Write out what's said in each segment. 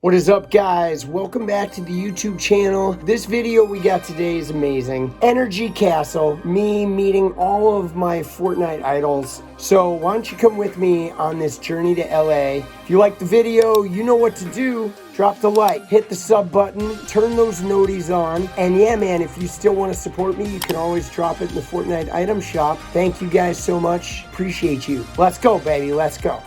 What is up, guys? Welcome back to the YouTube channel. This video we got today is amazing. NRG Castle, me meeting all of my Fortnite idols. So why don't you come with me on this journey to LA? If you like the video, you know what to do. Drop the like, hit the sub button, turn those noties on. And yeah, man, if you still want to support me, you can always drop it in the Fortnite item shop. Thank you guys so much. Appreciate you. Let's go, baby. Let's go.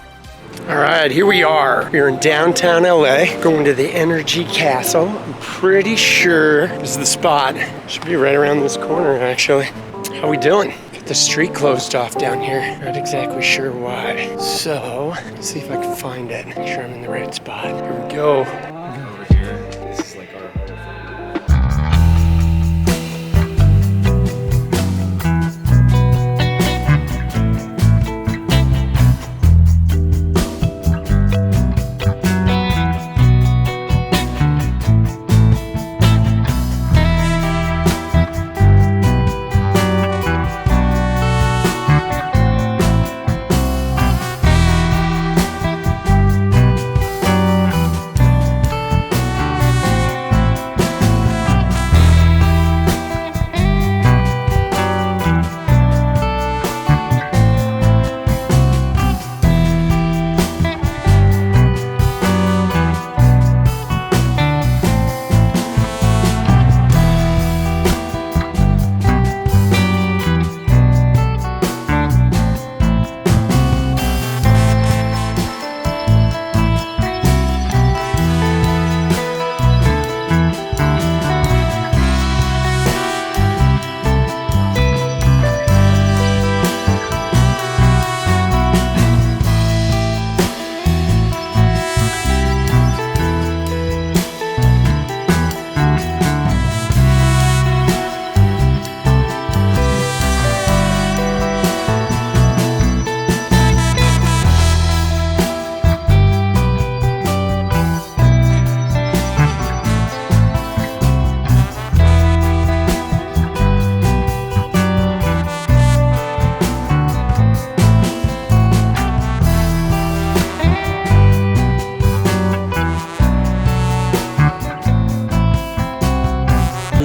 All right, here we are. We're in downtown LA, going to the NRG Castle. I'm pretty sure this is the spot. Should be right around this corner, actually. How we doing? Got the street closed off down here. Not exactly sure why. So, let's see if I can find it. Make sure I'm in the right spot. Here we go. Over here. This is like our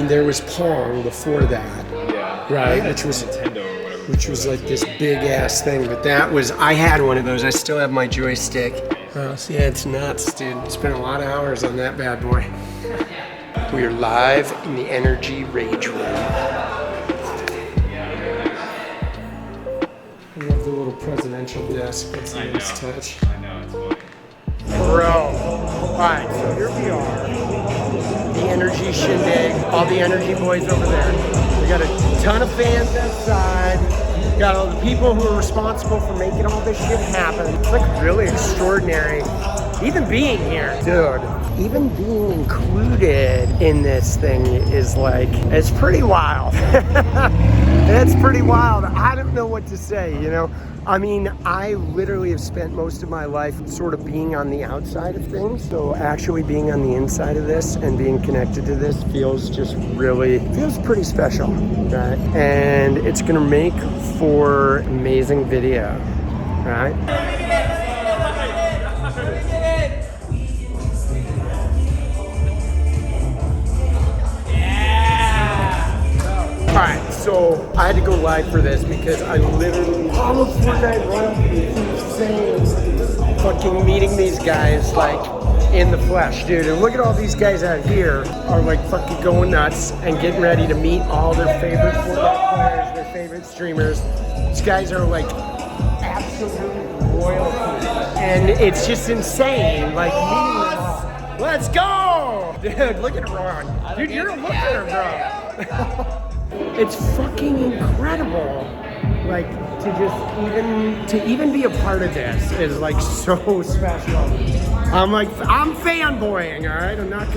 There was Pong before that, right? Which was Nintendo or whatever. Which was like this big ass thing, but that was, I had one of those. I still have my joystick. So yeah, it's nuts, dude. Spent a lot of hours on that bad boy. We are live in the NRG Rage Room. I love the little presidential desk. That's a nice touch. I know, it's funny. Bro. Alright, so here we are. The NRG shindig. All the NRG boys over there. We got a ton of fans outside. Got all the people who are responsible for making all this shit happen. It's like really extraordinary. Even being here, dude. Even being included in this thing is like, it's pretty wild. It's pretty wild. I don't know what to say, you know? I mean, I literally have spent most of my life sort of being on the outside of things. So actually being on the inside of this and being connected to this feels just really, feels pretty special, right? And it's gonna make for amazing video, right? Alright, so I had to go live for this because I literally, all of Fortnite royalty keeps saying, fucking meeting these guys like in the flesh, dude. And look at all these guys out here are like fucking going nuts and getting ready to meet all their favorite Fortnite players, their favorite streamers. These guys are like absolute royalty. And it's just insane, like meeting them. Let's go! Dude, look at Ron. Dude, you're a looker, bro. It's fucking incredible, like to even be a part of this is like so special. I'm fanboying, all right? I'm not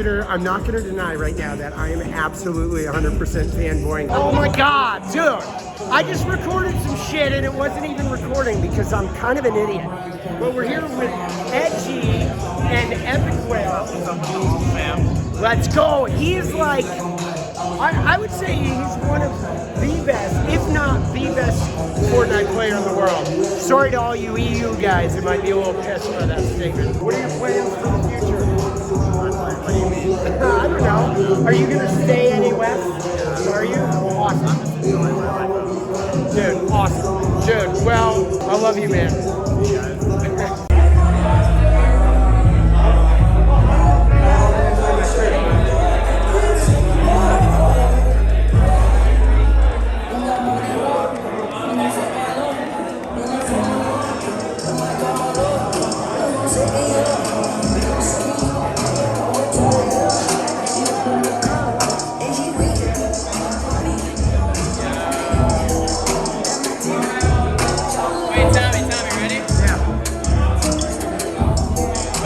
gonna deny right now that I am absolutely 100% fanboying. Oh my God, dude! I just recorded some shit and it wasn't even recording because I'm kind of an idiot. But we're here with Edgey and Epikwhale. Let's go. He's like, I would say he's one of the best, if not the best Fortnite player in the world. Sorry to all you EU guys who might be a little pissed by that statement. What are your plans for the future? Are you gonna stay any west? Are you? Awesome. Dude, awesome. Dude, well, I love you, man.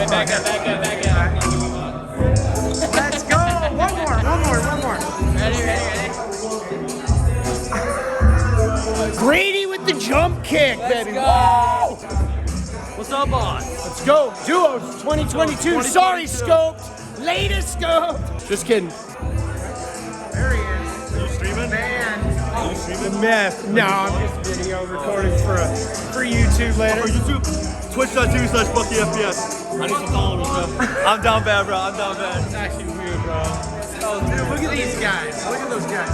Back up. Let's go! One more. Ready? Grady with the jump kick, baby. Go. Whoa! What's up, boss? Let's go. Duos 2022. Sorry, Scoped. Latest Scoped. Just kidding. There he is. Are you streaming? Man. Are you streaming? The meth. No, I'm just video recording for YouTube later. For YouTube, twitch.tv/BuckyFPS. I need some followers, bro. I'm down bad, bro. I'm down bad. It's actually weird, bro. Oh, dude, look at these guys. Look at those guys.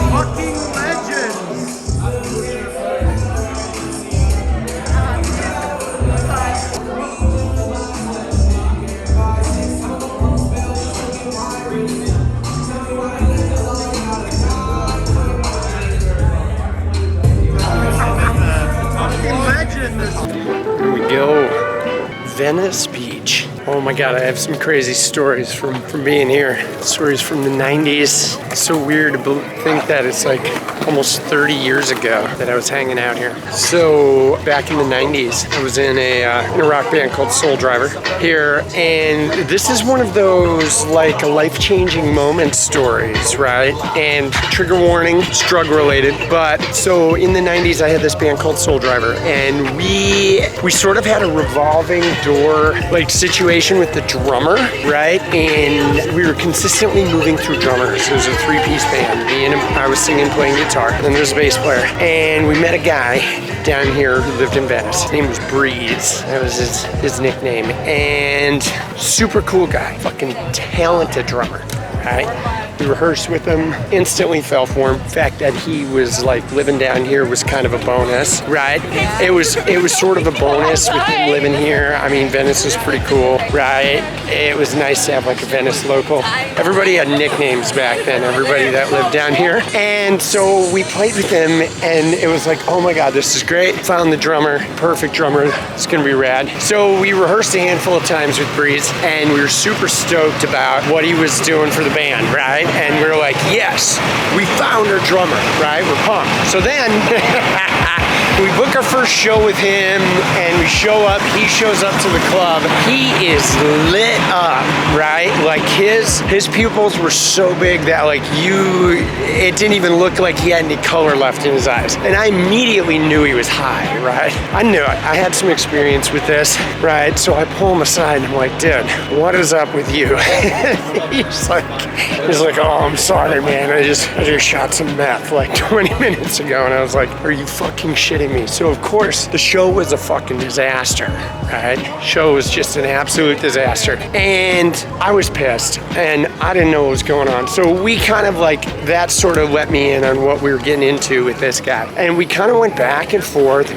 Fucking legends. Here we go. Venice Beach. Oh my God, I have some crazy stories from being here. Stories from the 90s. It's so weird to think that it's like almost 30 years ago that I was hanging out here. So back in the 90s, I was in a rock band called Soul Driver here, and this is one of those like life-changing moment stories, right? And trigger warning, it's drug related, but so in the 90s I had this band called Soul Driver, and we sort of had a revolving door like situation with the drummer, right? And we were consistently moving through drummers. It was a three-piece band. Me and him, I was singing, playing guitar, and there's a bass player. And we met a guy down here who lived in Venice. His name was Breeze. That was his nickname. And super cool guy, fucking talented drummer, right? We rehearsed with him, instantly fell for him. The fact that he was like living down here was kind of a bonus, right? It was sort of a bonus with him living here. I mean, Venice is pretty cool, right? It was nice to have like a Venice local. Everybody had nicknames back then, everybody that lived down here. And so we played with him, and it was like, oh my God, this is great. Found the drummer, perfect drummer, it's gonna be rad. So we rehearsed a handful of times with Breeze, and we were super stoked about what he was doing for the band, right? And we were like, yes, we found our drummer, right? We're pumped. So then we book our first show with him, and we show up, he shows up to the club. He is lit up, right? Like his pupils were so big that like it didn't even look like he had any color left in his eyes. And I immediately knew he was high, right? I knew it. I had some experience with this, right? So I pull him aside and I'm like, dude, what is up with you? He's like, oh, I'm sorry, man. I just shot some meth like 20 minutes ago. And I was like, are you fucking shitting me? So of course, the show was a fucking disaster, right? Show was just an absolute disaster. And I was pissed, and I didn't know what was going on. So we kind of like, that sort of let me in on what we were getting into with this guy. And we kind of went back and forth,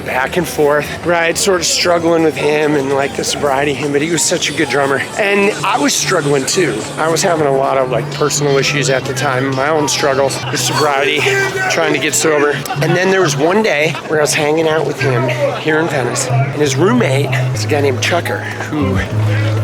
right? Sort of struggling with him and like the sobriety him, but he was such a good drummer. And I was struggling too. I was having a lot of like personal issues at the time, my own struggles with sobriety, trying to get sober. And then there was one day where I was hanging out with him here in Venice, and his roommate is a guy named Chucker, who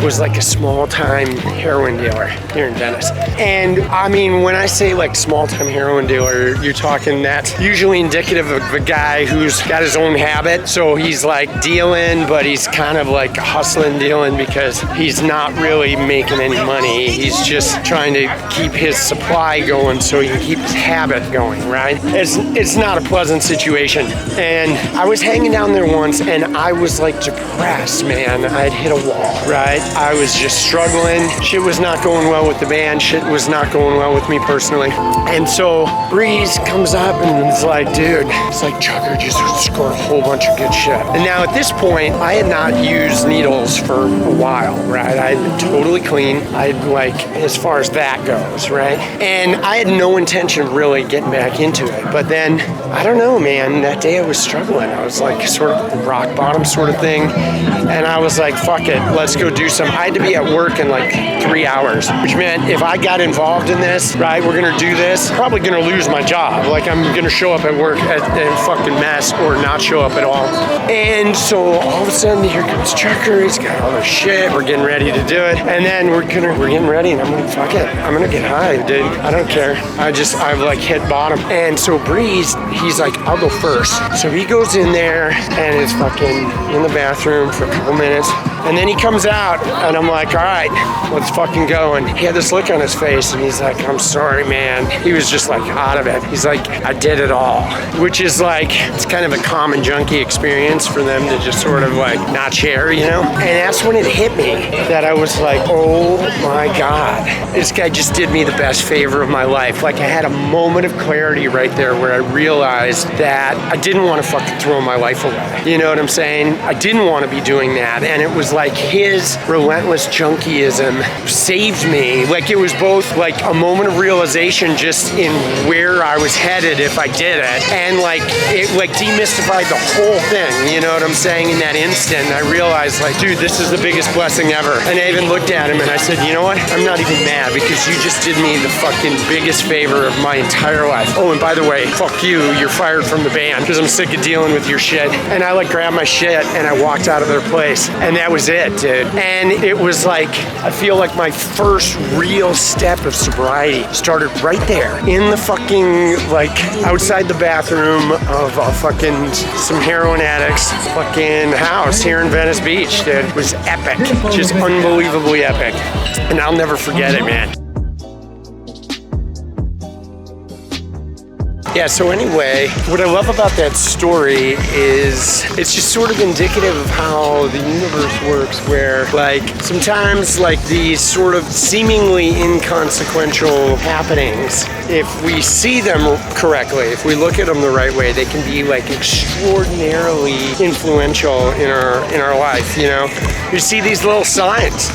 was like a small-time heroin dealer here in Venice. And I mean, when I say like small-time heroin dealer, you're talking that's usually indicative of a guy who's got his own habit. So he's like dealing, but he's kind of like hustling, dealing, because he's not really making any money. He's just trying to keep his supply going so he can keep his habit going, right? It's not a pleasant situation. And I was hanging down there once, and I was like depressed, man. I'd hit a wall, right? I was just struggling. Shit was not going well with the band. Shit was not going well with me personally. And so Breeze comes up and it's like, dude, it's like Chucker just scored a whole bunch of good shit. And now at this point, I had not used needles for a while, right? I had been totally clean. I had like, as far as that goes, right? And I had no intention of really getting back into it. But then, I don't know, man, that day I was struggling. I was like sort of rock bottom sort of thing. And I was like, fuck it, let's go do some. I had to be at work in like 3 hours, which meant if I got involved in this, right, we're gonna do this, probably gonna lose my job. Like I'm gonna show up at work at a fucking mess or not show up at all. And so all of a sudden here comes Chucker, he's got all this shit, we're getting ready to do it. And then we're getting ready and I'm like, fuck it, I'm gonna get high, dude. I don't care. I've like hit bottom. And so Breeze, he's like, I'll go first. So he goes in there and is fucking in the bathroom for a couple minutes. And then he comes out and I'm like, all right, let's fucking go. And he had this look on his face and he's like, I'm sorry, man. He was just like out of it. He's like, I did it all, which is like, it's kind of a common junkie experience for them to just sort of like not share, you know? And that's when it hit me that I was like, oh my God, this guy just did me the best favor of my life. Like I had a moment of clarity right there where I realized that I didn't want to fucking throw my life away. You know what I'm saying? I didn't want to be doing that. And it was like his relentless junkyism saved me. Like it was both like a moment of realization just in where I was headed if I did it, and like it like demystified the whole thing, you know what I'm saying? In that instant, I realized like, dude, this is the biggest blessing ever. And I even looked at him and I said, you know what? I'm not even mad because you just did me the fucking biggest favor of my entire life. Oh, and by the way, fuck you, you're fired from the band because I'm sick of dealing with your shit. And I like grabbed my shit and I walked out of their place, and that was it, dude. And it was like, I feel like my first real step of sobriety started right there in the fucking, like, outside the bathroom of a fucking some heroin addicts fucking house here in Venice Beach, dude. It was epic, just unbelievably epic. And I'll never forget it, man. Yeah, so anyway, what I love about that story is it's just sort of indicative of how the universe works, where like sometimes like these sort of seemingly inconsequential happenings, if we see them correctly, if we look at them the right way, they can be like extraordinarily influential in our life, you know? You see these little signs.